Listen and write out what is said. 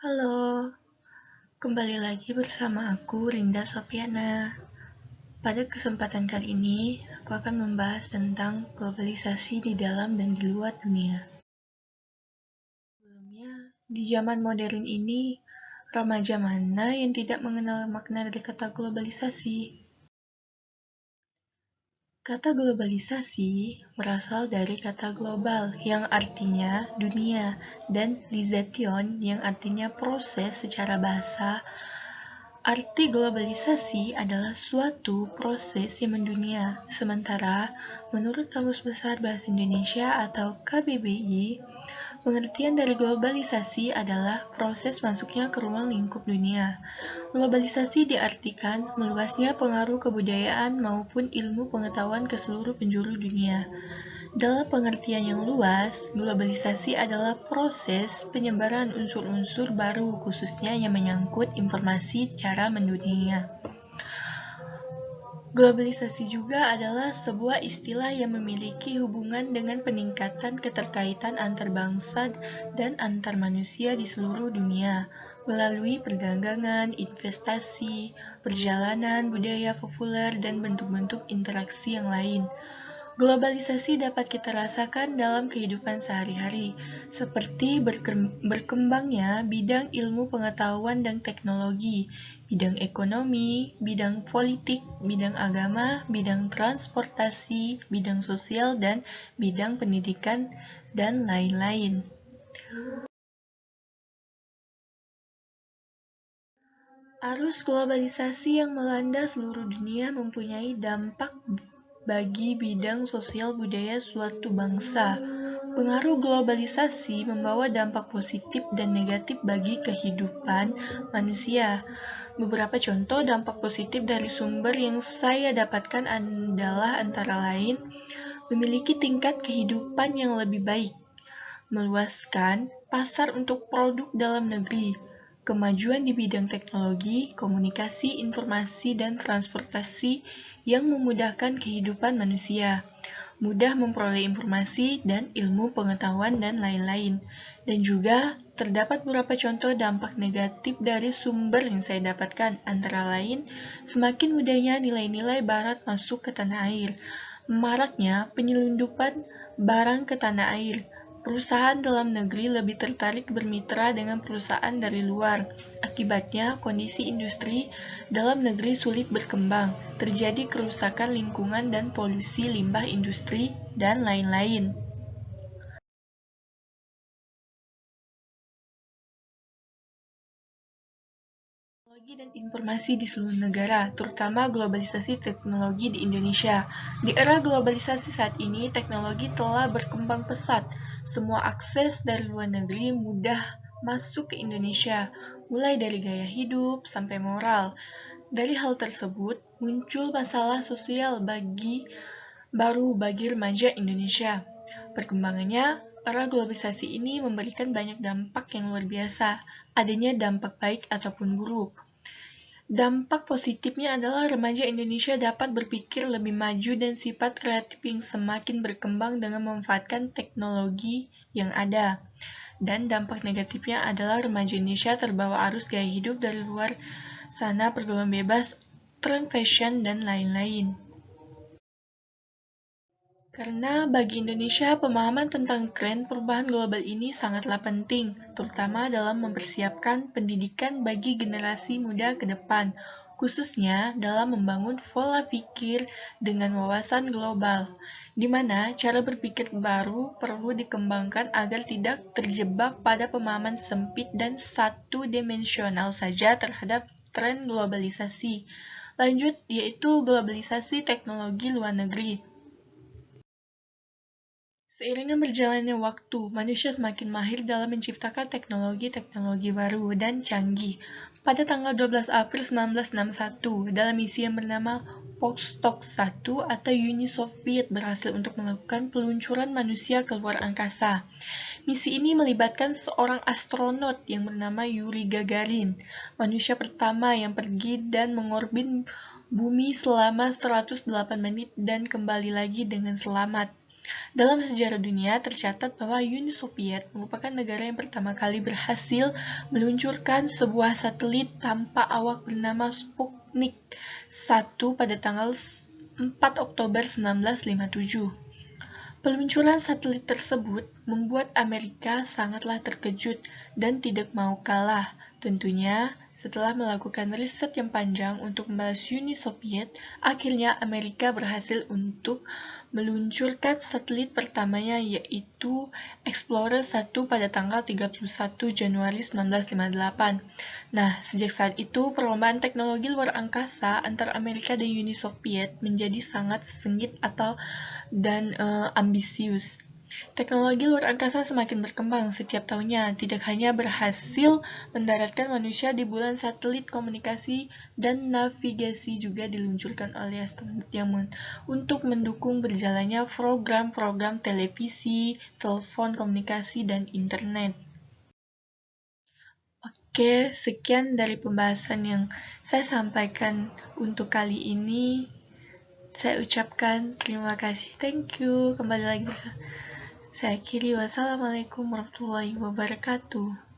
Halo, kembali lagi bersama aku, Rinda Sofiana. Pada kesempatan kali ini, aku akan membahas tentang globalisasi di dalam dan di luar dunia. Sebelumnya, di zaman modern ini, remaja mana yang tidak mengenal makna dari kata globalisasi? Kata globalisasi berasal dari kata global yang artinya dunia dan lization yang artinya proses secara bahasa. Arti globalisasi adalah suatu proses yang mendunia. Sementara, menurut Kamus Besar Bahasa Indonesia atau KBBI, pengertian dari globalisasi adalah proses masuknya ke ruang lingkup dunia. Globalisasi diartikan meluasnya pengaruh kebudayaan maupun ilmu pengetahuan ke seluruh penjuru dunia. Dalam pengertian yang luas, globalisasi adalah proses penyebaran unsur-unsur baru khususnya yang menyangkut informasi cara mendunia. Globalisasi juga adalah sebuah istilah yang memiliki hubungan dengan peningkatan keterkaitan antar bangsa dan antar manusia di seluruh dunia melalui perdagangan, investasi, perjalanan, budaya populer, dan bentuk-bentuk interaksi yang lain. Globalisasi dapat kita rasakan dalam kehidupan sehari-hari, seperti berkembangnya bidang ilmu pengetahuan dan teknologi, bidang ekonomi, bidang politik, bidang agama, bidang transportasi, bidang sosial, dan bidang pendidikan, dan lain-lain. Arus globalisasi yang melanda seluruh dunia mempunyai dampak bagi bidang sosial budaya suatu bangsa. Pengaruh globalisasi membawa dampak positif dan negatif bagi kehidupan manusia. Beberapa contoh dampak positif dari sumber yang saya dapatkan adalah antara lain memiliki tingkat kehidupan yang lebih baik, meluaskan pasar untuk produk dalam negeri, kemajuan di bidang teknologi, komunikasi, informasi, dan transportasi yang memudahkan kehidupan manusia, mudah memperoleh informasi dan ilmu pengetahuan dan lain-lain. Dan juga terdapat beberapa contoh dampak negatif dari sumber yang saya dapatkan, antara lain semakin mudahnya nilai-nilai barat masuk ke tanah air, maraknya penyelundupan barang ke tanah air, perusahaan dalam negeri lebih tertarik bermitra dengan perusahaan dari luar. Akibatnya, kondisi industri dalam negeri sulit berkembang, terjadi kerusakan lingkungan dan polusi limbah industri, dan lain-lain. Teknologi dan informasi di seluruh negara, terutama globalisasi teknologi di Indonesia. Di era globalisasi saat ini, teknologi telah berkembang pesat. Semua akses dari luar negeri mudah masuk ke Indonesia, mulai dari gaya hidup sampai moral. Dari hal tersebut, muncul masalah sosial baru bagi remaja Indonesia. Perkembangannya, era globalisasi ini memberikan banyak dampak yang luar biasa, adanya dampak baik ataupun buruk. Dampak positifnya adalah remaja Indonesia dapat berpikir lebih maju dan sifat kreatif yang semakin berkembang dengan memanfaatkan teknologi yang ada. Dan dampak negatifnya adalah remaja Indonesia terbawa arus gaya hidup dari luar sana, pergaulan bebas, tren fashion, dan lain-lain. Karena bagi Indonesia, pemahaman tentang tren perubahan global ini sangatlah penting, terutama dalam mempersiapkan pendidikan bagi generasi muda ke depan, khususnya dalam membangun pola pikir dengan wawasan global, di mana cara berpikir baru perlu dikembangkan agar tidak terjebak pada pemahaman sempit dan satu-dimensional saja terhadap tren globalisasi. Lanjut, yaitu globalisasi teknologi luar negeri. Seiring berjalannya waktu, manusia semakin mahir dalam menciptakan teknologi-teknologi baru dan canggih. Pada tanggal 12 April 1961, dalam misi yang bernama Vostok 1 atau Uni Soviet berhasil untuk melakukan peluncuran manusia ke luar angkasa. Misi ini melibatkan seorang astronot yang bernama Yuri Gagarin, manusia pertama yang pergi dan mengorbit bumi selama 108 menit dan kembali lagi dengan selamat. Dalam sejarah dunia, tercatat bahwa Uni Soviet merupakan negara yang pertama kali berhasil meluncurkan sebuah satelit tanpa awak bernama Sputnik 1 pada tanggal 4 Oktober 1957. Peluncuran satelit tersebut membuat Amerika sangatlah terkejut dan tidak mau kalah. Tentunya, setelah melakukan riset yang panjang untuk membalas Uni Soviet, akhirnya Amerika berhasil untuk meluncurkan satelit pertamanya, yaitu Explorer 1 pada tanggal 31 Januari 1958. Nah, sejak saat itu, perlombaan teknologi luar angkasa antara Amerika dan Uni Soviet menjadi sangat sengit dan ambisius. Teknologi luar angkasa semakin berkembang setiap tahunnya, tidak hanya berhasil mendaratkan manusia di bulan, satelit komunikasi dan navigasi juga diluncurkan oleh astronaut yang untuk mendukung berjalannya program-program televisi, telepon komunikasi, dan internet. Oke, sekian dari pembahasan yang saya sampaikan untuk kali ini. Saya ucapkan terima kasih, thank you. Kembali lagi bersama saya akhiri, wassalamualaikum warahmatullahi wabarakatuh.